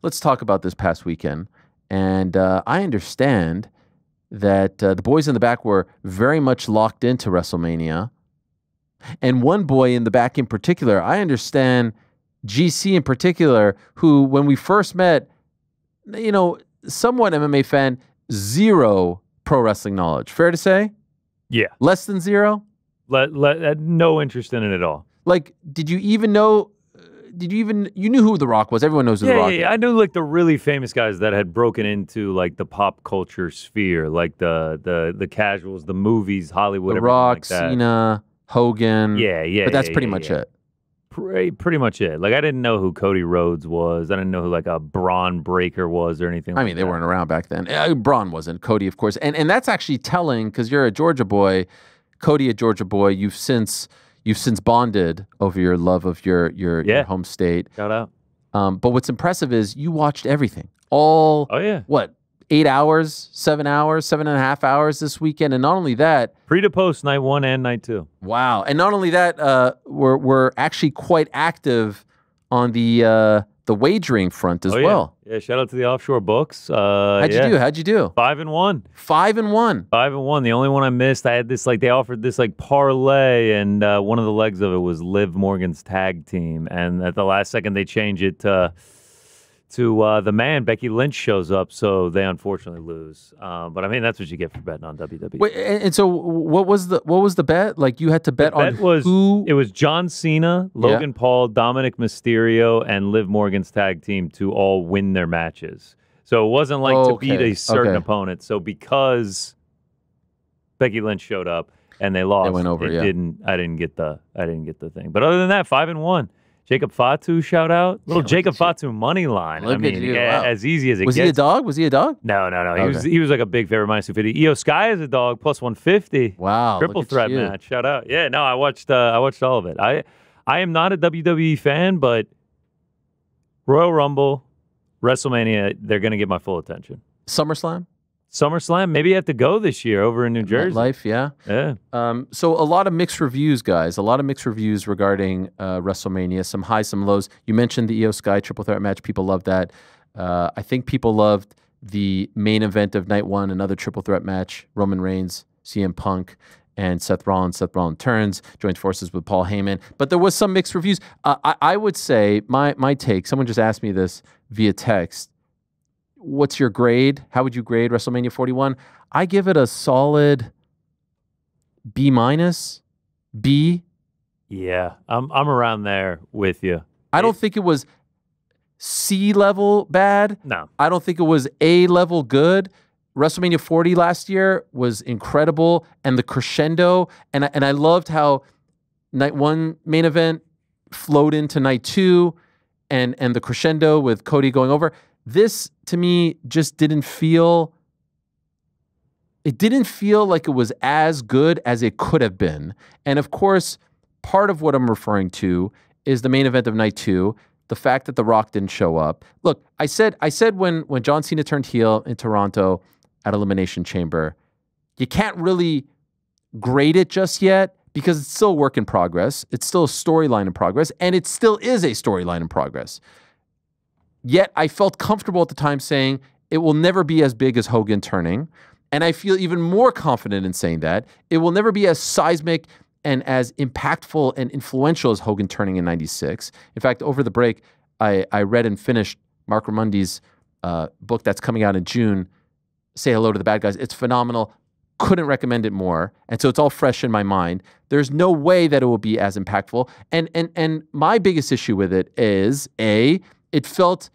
let's talk about this past weekend. And I understand that the boys in the back were very much locked into WrestleMania. And one boy in the back in particular, I understand GC in particular, who when we first met, you know, somewhat MMA fan, zero pro wrestling knowledge. Fair to say? Yeah. Less than zero? No interest in it at all. Like, did you even know? You knew who The Rock was? Everyone knows who The Rock is. Yeah, I knew like the really famous guys that had broken into like the pop culture sphere, like the casuals, the movies, Hollywood. The Rock, like that. Cena, Hogan. Yeah. But that's pretty much it. Pretty much it. Like I didn't know who Cody Rhodes was. I didn't know who like a Braun Breaker was or anything. I mean, they weren't around back then. Braun wasn't. Cody, of course, and that's actually telling because you're a Georgia boy, Cody, a Georgia boy. You've since bonded over your love of your home state. Shout out. But what's impressive is you watched everything. All. Oh yeah. What? 8 hours, 7 hours, 7.5 hours this weekend, and not only that, pre to post night 1 and night 2. Wow! And not only that, we're actually quite active on the wagering front as well. Yeah, shout out to the offshore books. How'd you do? 5-1. 5-1. 5-1. The only one I missed, I had this like they offered this like parlay, and one of the legs of it was Liv Morgan's tag team, and at the last second they change it to the man. Becky Lynch shows up, so they unfortunately lose. But I mean, that's what you get for betting on WWE. Wait, and so what was the bet? Like you had to bet on who? It was John Cena, Logan Paul, Dominic Mysterio, and Liv Morgan's tag team to all win their matches. So it wasn't like to beat a certain opponent. So because Becky Lynch showed up and they lost, they went over. I didn't get the thing. But other than that, 5-1. Jacob Fatu, shout out. Little Jacob Fatu money line. Look at you. Wow. As easy as it gets. Was he a dog? No. He was like a big favorite, minus 250. Io Sky is a dog, plus 150. Wow. Triple threat match. Shout out. Yeah, no, I watched all of it. I am not a WWE fan, but Royal Rumble, WrestleMania, they're going to get my full attention. SummerSlam, maybe you have to go this year over in New Jersey. Life, yeah. So a lot of mixed reviews, guys. A lot of mixed reviews regarding WrestleMania. Some highs, some lows. You mentioned the Io Sky triple threat match. People loved that. I think people loved the main event of night 1, another triple threat match. Roman Reigns, CM Punk, and Seth Rollins. Seth Rollins turns, joins forces with Paul Heyman. But there was some mixed reviews. I would say my take. Someone just asked me this via text. What's your grade? How would you grade WrestleMania 41? I give it a solid B-. B. Yeah, I'm around there with you. I don't think it was C level bad. No. I don't think it was A level good. WrestleMania 40 last year was incredible, and the crescendo, and I loved how night 1 main event flowed into night 2, and the crescendo with Cody going over. This, to me, just didn't feel... It didn't feel like it was as good as it could have been. And, of course, part of what I'm referring to is the main event of night 2, the fact that The Rock didn't show up. Look, I said when John Cena turned heel in Toronto at Elimination Chamber, you can't really grade it just yet because it's still a work in progress. It's still a storyline in progress, and it still is a storyline in progress. Yet I felt comfortable at the time saying it will never be as big as Hogan turning. And I feel even more confident in saying that it will never be as seismic and as impactful and influential as Hogan turning in 96. In fact, over the break, I read and finished Mark Ramundi's book that's coming out in June, Say Hello to the Bad Guys. It's phenomenal. Couldn't recommend it more. And so it's all fresh in my mind. There's no way that it will be as impactful. And my biggest issue with it is, A, it felt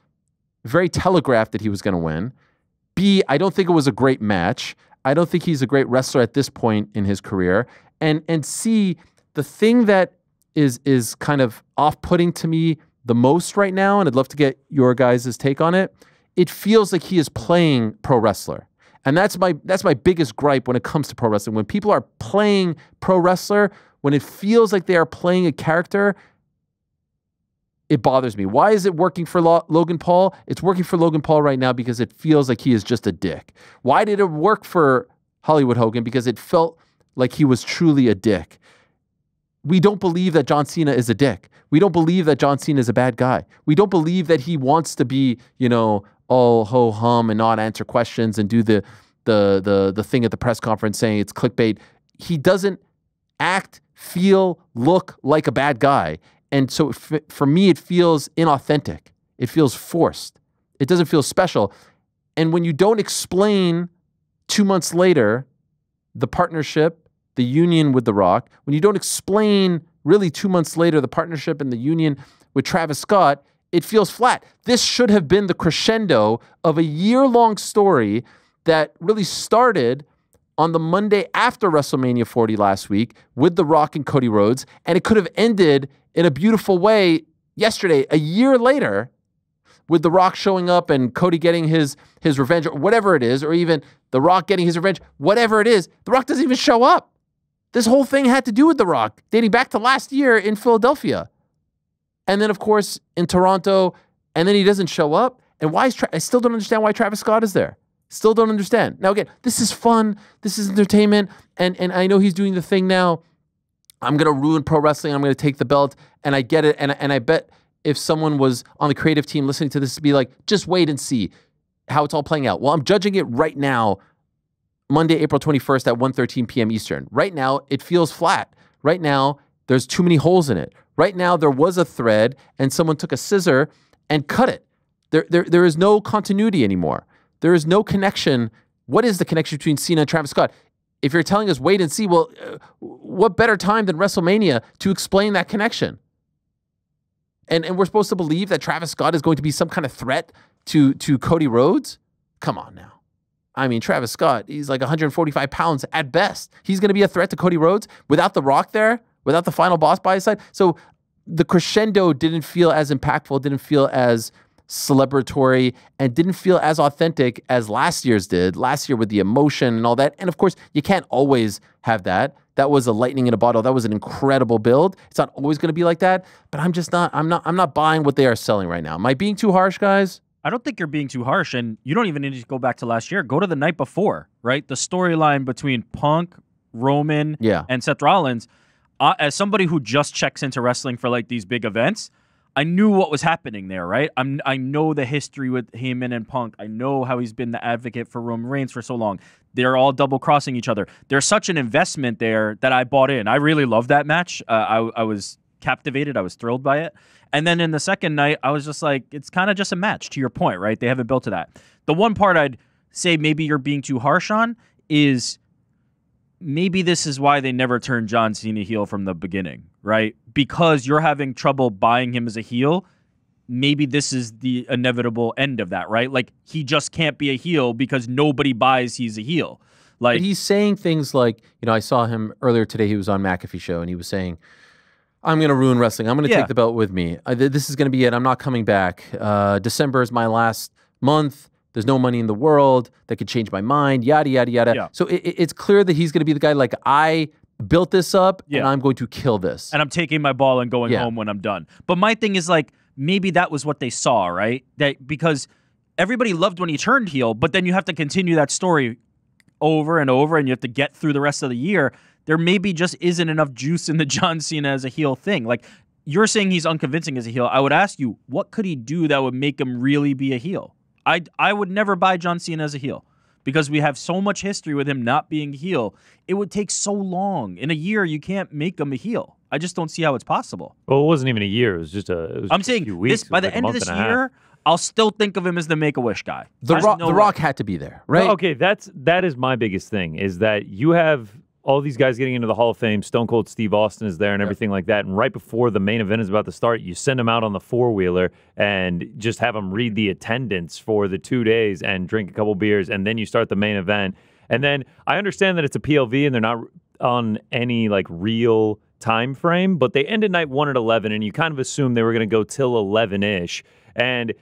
very telegraphed that he was going to win. B, I don't think it was a great match. I don't think he's a great wrestler at this point in his career. And C, the thing that is kind of off-putting to me the most right now, and I'd love to get your guys' take on it, it feels like he is playing pro wrestler. And that's my biggest gripe when it comes to pro wrestling. When people are playing pro wrestler, when it feels like they are playing a character, it bothers me. Why is it working for Logan Paul? It's working for Logan Paul right now because it feels like he is just a dick. Why did it work for Hollywood Hogan? Because it felt like he was truly a dick. we don't believe that John Cena is a dick. We don't believe that John Cena is a bad guy. We don't believe that he wants to be, you know, all ho-hum and not answer questions and do the thing at the press conference saying it's clickbait. He doesn't act, feel, look like a bad guy. And so for me, it feels inauthentic. It feels forced. It doesn't feel special. And when you don't explain 2 months later the partnership, the union with The Rock, when you don't explain really 2 months later the partnership and the union with Travis Scott, it feels flat. This should have been the crescendo of a year-long story that really started on the Monday after WrestleMania 40 last week with The Rock and Cody Rhodes, and it could have ended in a beautiful way yesterday, a year later, with The Rock showing up and Cody getting his revenge, or whatever it is, or even The Rock getting his revenge, whatever it is. The Rock doesn't even show up. This whole thing had to do with The Rock, dating back to last year in Philadelphia. And then, of course, in Toronto, and then he doesn't show up. And why is I still don't understand why Travis Scott is there. Still don't understand. Now, again, this is fun. This is entertainment. And I know he's doing the thing now. I'm going to ruin pro wrestling. I'm going to take the belt. And I get it. And I bet if someone was on the creative team listening to this to be like, just wait and see how it's all playing out. Well, I'm judging it right now, Monday, April 21st at 1:13 p.m. Eastern. Right now, it feels flat. Right now, there's too many holes in it. Right now, there was a thread and someone took a scissor and cut it. There is no continuity anymore. There is no connection. What is the connection between Cena and Travis Scott? If you're telling us wait and see, well, what better time than WrestleMania to explain that connection? And we're supposed to believe that Travis Scott is going to be some kind of threat to Cody Rhodes? Come on now. I mean, Travis Scott, he's like 145 pounds at best. He's going to be a threat to Cody Rhodes without The Rock there, without the final boss by his side. So the crescendo didn't feel as impactful, didn't feel as celebratory, and didn't feel as authentic as last year's did. Last year with the emotion and all that. And of course, you can't always have that. That was a lightning in a bottle. That was an incredible build. It's not always going to be like that, but I'm not buying what they are selling right now. Am I being too harsh, guys? I don't think you're being too harsh, and you don't even need to go back to last year. Go to the night before, right? The storyline between Punk, Roman, and Seth Rollins. As somebody who just checks into wrestling for like these big events, I knew what was happening there, right? I know the history with Heyman and Punk. I know how he's been the advocate for Roman Reigns for so long. They're all double-crossing each other. There's such an investment there that I bought in. I really loved that match. I was captivated. I was thrilled by it. And then in the second night, I was just like, it's kind of just a match, to your point, right? They haven't built to that. The one part I'd say maybe you're being too harsh on is maybe this is why they never turned John Cena heel from the beginning, right? Because you're having trouble buying him as a heel. Maybe this is the inevitable end of that, right? Like, he just can't be a heel because nobody buys he's a heel. Like, but he's saying things like, you know, I saw him earlier today. He was on McAfee Show, and he was saying, I'm going to ruin wrestling. I'm going to take the belt with me. This is going to be it. I'm not coming back. December is my last month. There's no money in the world that could change my mind, yada, yada, yada. Yeah. So it's clear that he's going to be the guy like, I built this up, and I'm going to kill this. And I'm taking my ball and going home when I'm done. But my thing is, like, maybe that was what they saw, right? That because everybody loved when he turned heel, but then you have to continue that story over and over, and you have to get through the rest of the year. There maybe just isn't enough juice in the John Cena as a heel thing. Like, you're saying he's unconvincing as a heel. I would ask you, what could he do that would make him really be a heel? I would never buy John Cena as a heel because we have so much history with him not being a heel. It would take so long. In a year, you can't make him a heel. I just don't see how it's possible. Well, it wasn't even a year. It was just I'm saying a few weeks. By the end of this year, I'll still think of him as the Make-A-Wish guy. The Rock had to be there, right? Well, okay, that is my biggest thing, is that you have all these guys getting into the Hall of Fame. Stone Cold Steve Austin is there and everything like that. And right before the main event is about to start, you send them out on the four-wheeler and just have them read the attendance for the 2 days and drink a couple beers, and then you start the main event. And then I understand that it's a PLV and they're not on any like real time frame, but they ended night 1 at 11, and you kind of assume they were going to go till 11-ish. And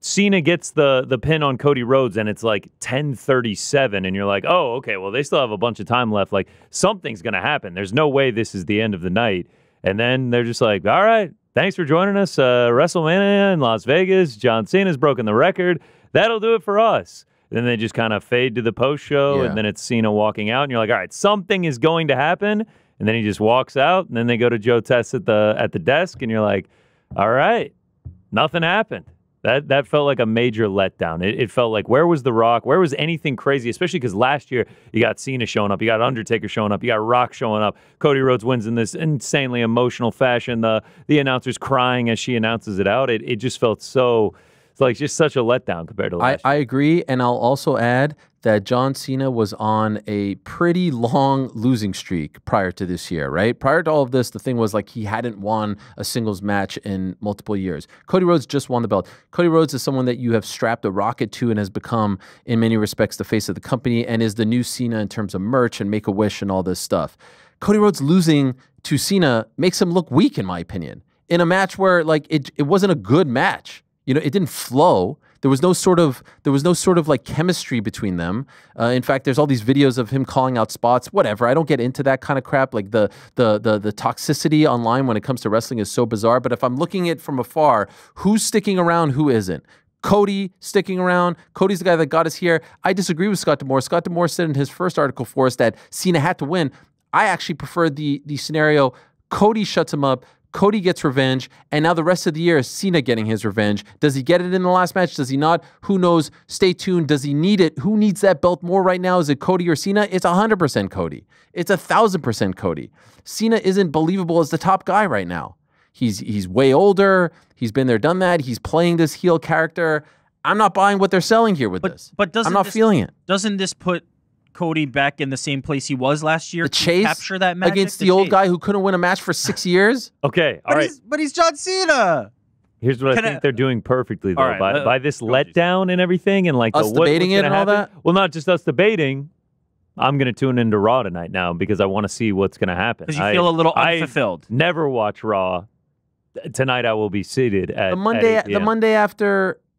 Cena gets the pin on Cody Rhodes, and it's like 10:37, and you're like, oh, okay, well, they still have a bunch of time left. Like, something's going to happen. There's no way this is the end of the night. And then they're just like, all right, thanks for joining us. WrestleMania in Las Vegas. John Cena's broken the record. That'll do it for us. Then they just kind of fade to the post show, and then it's Cena walking out, and you're like, all right, something is going to happen. And then he just walks out, and then they go to Joe Tess at the desk, and you're like, all right, nothing happened. That felt like a major letdown. It felt like, where was The Rock? Where was anything crazy? Especially because last year you got Cena showing up, you got Undertaker showing up, you got Rock showing up. Cody Rhodes wins in this insanely emotional fashion. The announcer's crying as she announces it out. It just felt so, it's like just such a letdown compared to last year. I agree, and I'll also add that John Cena was on a pretty long losing streak prior to this year, right? Prior to all of this, the thing was like he hadn't won a singles match in multiple years. Cody Rhodes just won the belt. Cody Rhodes is someone that you have strapped a rocket to and has become, in many respects, the face of the company and is the new Cena in terms of merch and Make-A-Wish and all this stuff. Cody Rhodes losing to Cena makes him look weak, in my opinion, in a match where like it wasn't a good match. You know, it didn't flow. There was no sort of like chemistry between them. In fact, there's all these videos of him calling out spots. Whatever. I don't get into that kind of crap. Like the toxicity online when it comes to wrestling is so bizarre. But if I'm looking at it from afar, who's sticking around, who isn't? Cody sticking around. Cody's the guy that got us here. I disagree with Scott D'Amore. Scott D'Amore said in his first article for us that Cena had to win. I actually prefer the scenario Cody shuts him up, Cody gets revenge, and now the rest of the year is Cena getting his revenge. Does he get it in the last match? Does he not? Who knows? Stay tuned. Does he need it? Who needs that belt more right now? Is it Cody or Cena? It's 100% Cody. It's 1,000% Cody. Cena isn't believable as the top guy right now. He's way older. He's been there, done that. He's playing this heel character. I'm not buying what they're selling here with this. But I'm not feeling it. Doesn't this put Cody back in the same place he was last year? The chase capture that magic against the old guy who couldn't win a match for 6 years? Okay, all right. But he's John Cena. Here's what I think they're doing perfectly, though. Right, by this letdown and everything, and like us debating it and all that? Well, not just us debating. I'm going to tune into Raw tonight now because I want to see what's going to happen. Because you feel a little unfulfilled. I never watch Raw. Tonight I will be seated at the Monday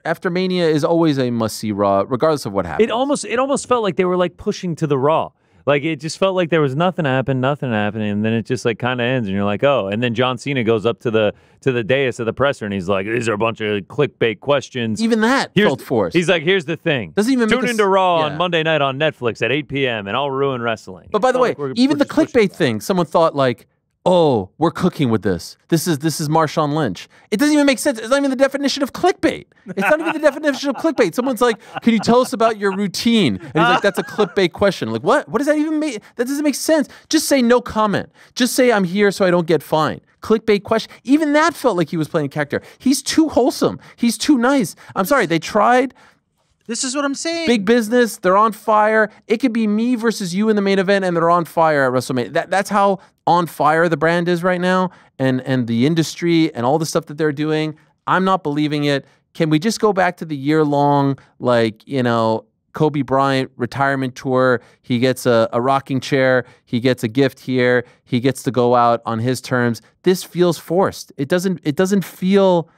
after Mania is always a must-see Raw, regardless of what happens. It almost felt like they were like pushing to the Raw. Like it just felt like there was nothing happening, and then it just like kind of ends, and you're like, oh. And then John Cena goes up to the dais of the presser, and he's like, these are a bunch of clickbait questions. Even that felt forced. He's like, here's the thing. Doesn't even tune into Raw on Monday night on Netflix at 8 p.m. and I'll ruin wrestling. But by the way, even the clickbait thing, someone thought like, oh, we're cooking with this. This is Marshawn Lynch. It doesn't even make sense. It's not even the definition of clickbait. It's not even the definition of clickbait. Someone's like, can you tell us about your routine? And he's like, that's a clickbait question. Like, what? What does that even make? That doesn't make sense. Just say no comment. Just say I'm here so I don't get fined. Clickbait question. Even that felt like he was playing a character. He's too wholesome. He's too nice. I'm sorry. They tried. This is what I'm saying. Big business. They're on fire. It could be me versus you in the main event, and they're on fire at WrestleMania. That's how on fire the brand is right now, and the industry and all the stuff that they're doing. I'm not believing it. Can we just go back to the year-long, like, you know, Kobe Bryant retirement tour? He gets a rocking chair. He gets a gift here. He gets to go out on his terms. This feels forced. It doesn't feel.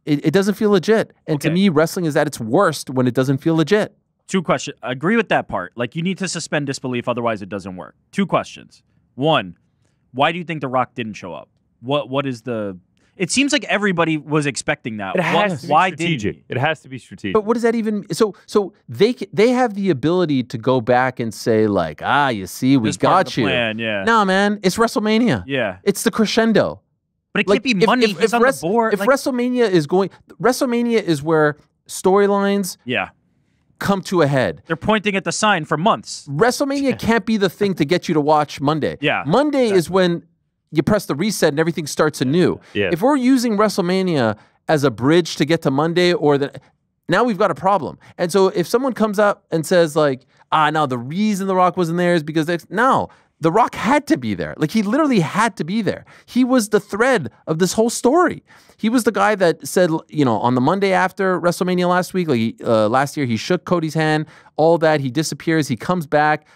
It doesn't feel legit. And to me, wrestling is at its worst when it doesn't feel legit. 2 questions. I agree with that part. Like, you need to suspend disbelief, otherwise it doesn't work. 2 questions. 1, why do you think The Rock didn't show up? What is the... It seems like everybody was expecting that. It has to be strategic. It has to be strategic. But what does that even... So they have the ability to go back and say, like, you see, we got you. Plan, yeah. No, man, it's WrestleMania. Yeah. It's the crescendo. But it can't be money. He's on the board. If WrestleMania is going... WrestleMania is where storylines come to a head. They're pointing at the sign for months. WrestleMania can't be the thing to get you to watch Monday. Yeah. Monday is when you press the reset and everything starts anew. Yeah. If we're using WrestleMania as a bridge to get to Monday, now we've got a problem. And so if someone comes up and says like, no, the reason The Rock wasn't there is because The Rock had to be there. Like, he literally had to be there. He was the thread of this whole story. He was the guy that said, you know, on the Monday after WrestleMania last week, like last year, he shook Cody's hand, all that. He disappears. He comes back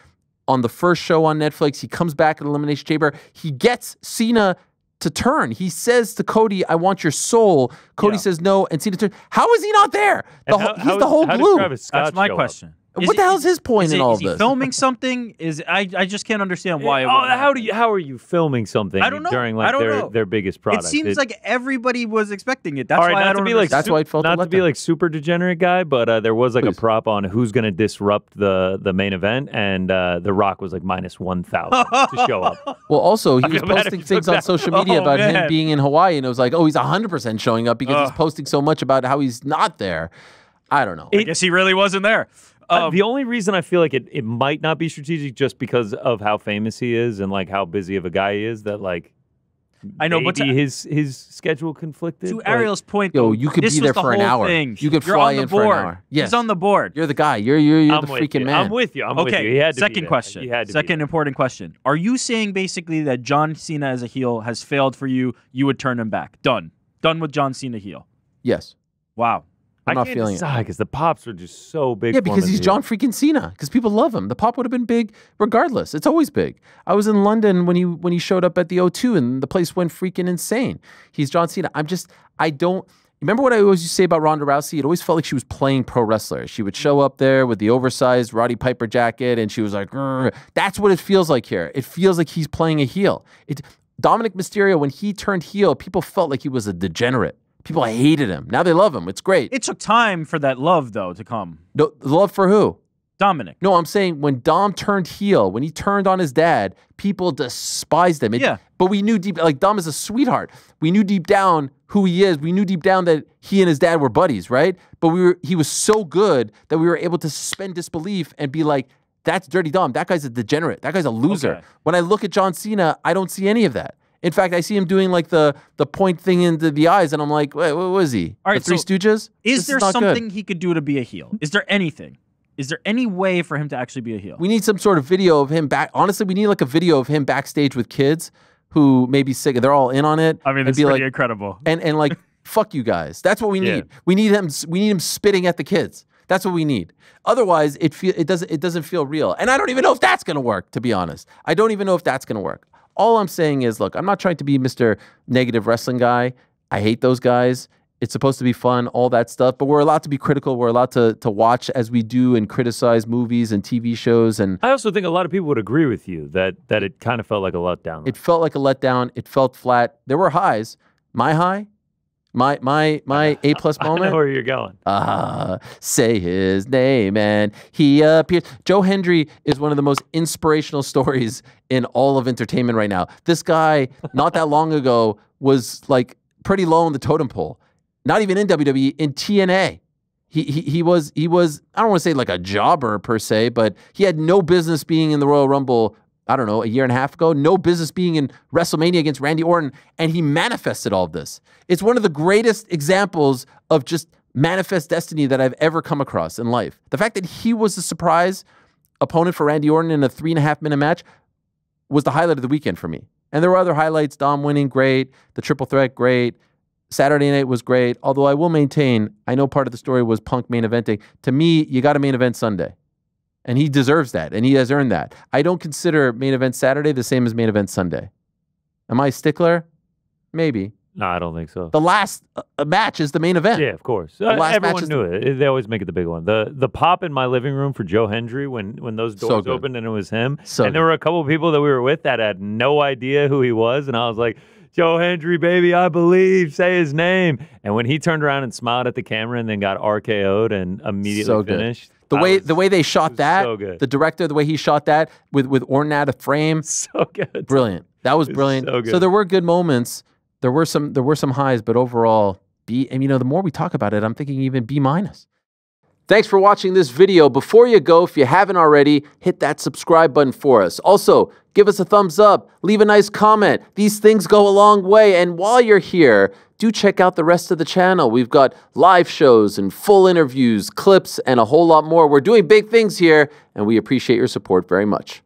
on the first show on Netflix. He comes back at Elimination Chamber. He gets Cena to turn. He says to Cody, I want your soul. Cody says no, and Cena turns. How is he not there? He's the whole glue. That's my question. What the hell is his point in all is this? He filming something? I just can't understand why. How are you filming something? I don't know. During like their biggest product. It seems like everybody was expecting it. That's why I don't understand. That's why it felt not to be like super degenerate guy, but there was like a prop on who's going to disrupt the main event, and The Rock was like -1,000 to show up. Well, also he was posting things on social media about him being in Hawaii, and it was like, oh, he's 100% showing up because he's posting so much about how he's not there. I don't know. I guess he really wasn't there. The only reason I feel like it might not be strategic just because of how famous he is and like how busy of a guy he is that like I know, but his schedule conflicted. To Ariel's point, though, you could be there for an hour. You could fly in for an hour. Yes. He's on the board. You're the guy. You're the freaking man. I'm with you. I'm with you. He had to second question. Second important question. Are you saying basically that John Cena as a heel has failed for you? You would turn him back. Done with John Cena heel. Yes. Wow. I'm not feeling it. Because the pops are just so big. Yeah, because he's John freaking Cena. Because people love him. The pop would have been big regardless. It's always big. I was in London when he showed up at the O2 and the place went freaking insane. He's John Cena. I don't. Remember what I always used to say about Ronda Rousey? It always felt like she was playing pro wrestler. She would show up there with the oversized Roddy Piper jacket and she was like, "Grr." That's what it feels like here. It feels like he's playing a heel. Dominic Mysterio, when he turned heel, people felt like he was a degenerate. People hated him. Now they love him. It's great. It took time for that love, though, to come. No, love for who? Dominic. No, I'm saying when Dom turned heel, when he turned on his dad, people despised him. But we knew deep, like Dom is a sweetheart. We knew deep down who he is. We knew deep down that he and his dad were buddies, right? But he was so good that we were able to suspend disbelief and be like, that's Dirty Dom. That guy's a degenerate. That guy's a loser. Okay. When I look at John Cena, I don't see any of that. In fact, I see him doing like the point thing into the eyes, and I'm like, wait, what was he? All right, the Three Stooges? Is there something he could do to be a heel? Is there anything? Is there any way for him to actually be a heel? We need some sort of video of him back. Honestly, we need like a video of him backstage with kids who may be sick. They're all in on it. I mean, it's pretty incredible. And like, fuck you guys. That's what we need. We need him spitting at the kids. That's what we need. Otherwise, it doesn't feel real. And I don't even know if that's gonna work, to be honest. I don't even know if that's gonna work. All I'm saying is, look, I'm not trying to be Mr. Negative Wrestling guy. I hate those guys. It's supposed to be fun, all that stuff. But we're allowed to be critical. We're allowed to watch as we do and criticize movies and TV shows. And I also think a lot of people would agree with you that it kind of felt like a letdown. It felt like a letdown. It felt flat. There were highs. My high, my A+ moment. I know where you're going. Say his name and he appears. Joe Hendry is one of the most inspirational stories in all of entertainment right now. This guy, not that long ago, was like pretty low on the totem pole. Not even in WWE, in TNA. He was I don't want to say like a jobber per se, but he had no business being in the Royal Rumble. I don't know, a year and a half ago, no business being in WrestleMania against Randy Orton, and he manifested all of this. It's one of the greatest examples of just manifest destiny that I've ever come across in life. The fact that he was a surprise opponent for Randy Orton in a 3.5-minute match was the highlight of the weekend for me. And there were other highlights. Dom winning, great. The triple threat, great. Saturday night was great. Although I will maintain, I know part of the story was Punk main eventing. To me, you got to main event Sunday. And he deserves that, and he has earned that. I don't consider main event Saturday the same as main event Sunday. Am I a stickler? Maybe. No, I don't think so. The last match is the main event. Yeah, of course. Everyone knew it. They always make it the big one. The pop in my living room for Joe Hendry when those doors opened and it was him. And there were a couple of people that we were with that had no idea who he was, and I was like, Joe Hendry, baby, I believe. Say his name. And when he turned around and smiled at the camera and then got RKO'd and immediately finished. The way they shot that, so the director, the way he shot that with Orton out of frame, so good, brilliant. That was brilliant. So good. So there were good moments. There were some highs, but overall, B. And the more we talk about it, I'm thinking even B-. Thanks for watching this video. Before you go, if you haven't already, hit that subscribe button for us. Also, give us a thumbs up, leave a nice comment. These things go a long way. And while you're here, do check out the rest of the channel. We've got live shows and full interviews, clips, and a whole lot more. We're doing big things here, and we appreciate your support very much.